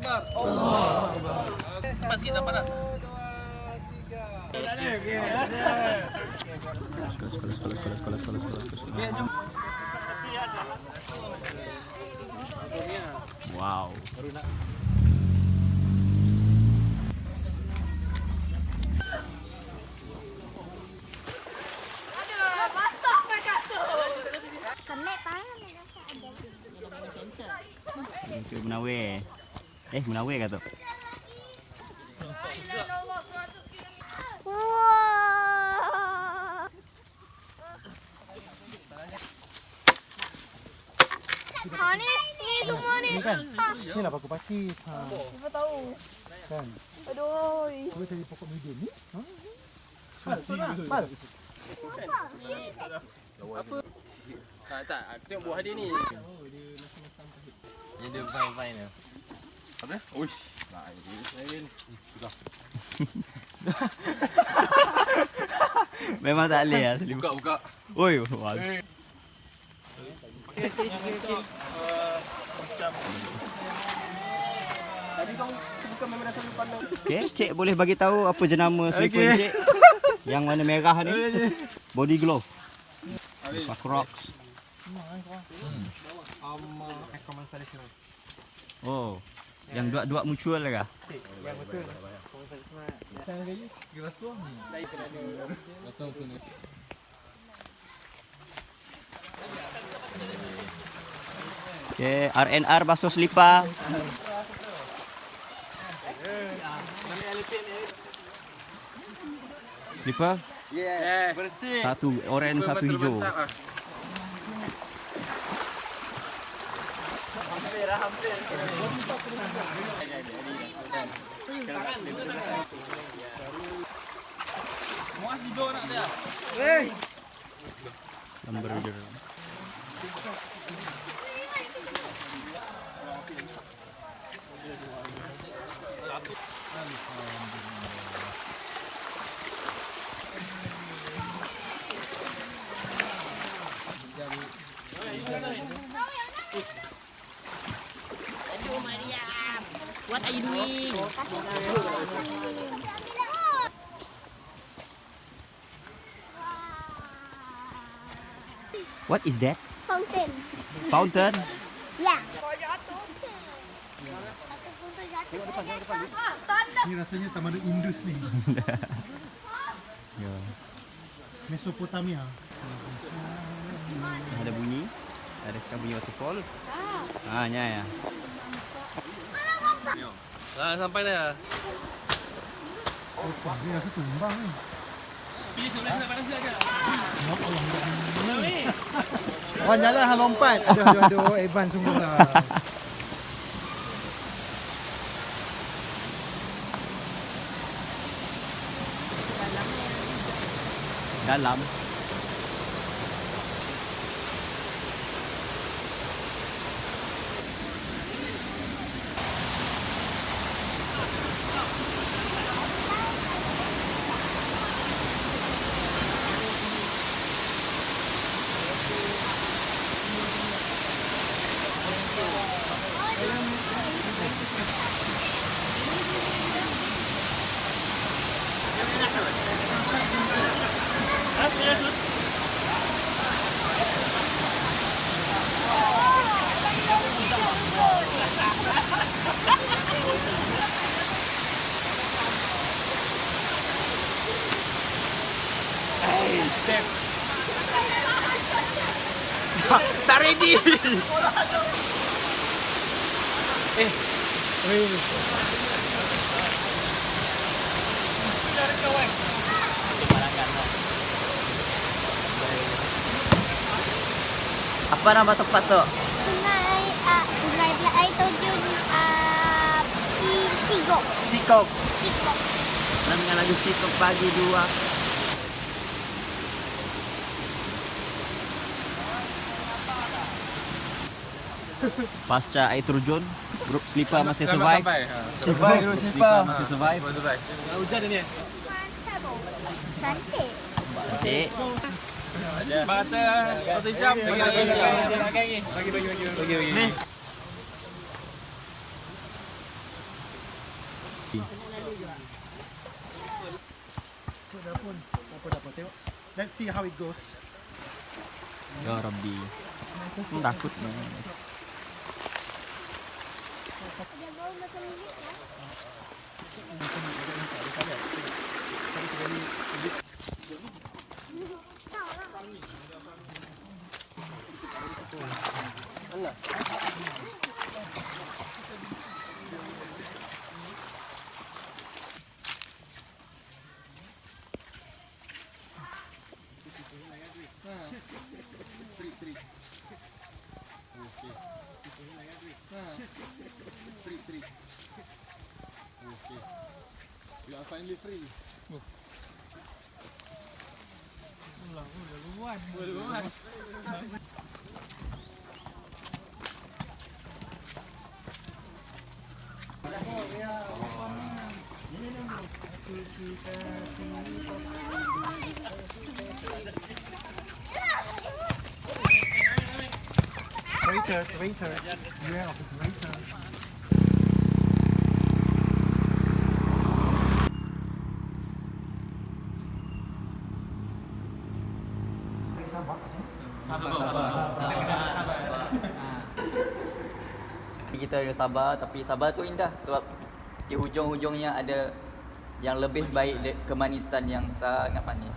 Cepat sikit nampak tak? Wow. Itu Munawir. Munawir kata. Ni semua ni. Kan? Ni lah paku pakis. Siapa tahu. Kan? Aduh. Cuba cari pokok medium ni. Mal. Apa? Tak, aku tengok buah dia ni. Yang dia fine-fine lah. Apa? Uish. Sudah. Memang tak boleh lah. Buka. Oi, wah. Tadi kau bukan memang dah selalu pandang. Okey, Cik boleh bagi tahu apa jenama slipper Cik? Yang warna merah ni. Body glove. Slipper Crocs. Oh, yang dua mutual lah. Ya betul. Saya lagi rasuah ni. Rasuah tu ni. Okey, RNR basuh selipar. Selipar? Yes. Bersih. Satu oren, satu hijau. Hampir. Muas hijau nak dia. Number dia. Aduh Mariam. What are you doing? What is that? Fountain. Fountain? Ya. Ni rasanya Taman Indus ni. Ya. Mesopotamia. Ada bunyi. Ada bunyi waterfall. Ya. Sampai dah. Oh, ni rasa tumbang ni. Orang jalan hang lompat. Aduh, Evan sungguh lah. Dalam. Step. Tak ready. Apa nama tempat tu? Sungai Air Terjun Sigok. Sikok. Sigok. Dengan lagu Sikok pagi 2. Pasca air terjun, grup Selipar masih survive. Survive dulu Selipar masih survive. Hujan ni. Cantik. Cantik. Mata 1 jam. Bagi. Ni. Sudah pun. Apa dapat tengok. Let's see how it goes. Ya Rabbi. Takut. Ada bau macam minyak ya. You are finally free. Waiter. Beware of the waiter. Kita ada Sabah, tapi Sabah tu indah sebab di hujung-hujungnya ada yang lebih baik kemanisan yang sangat manis.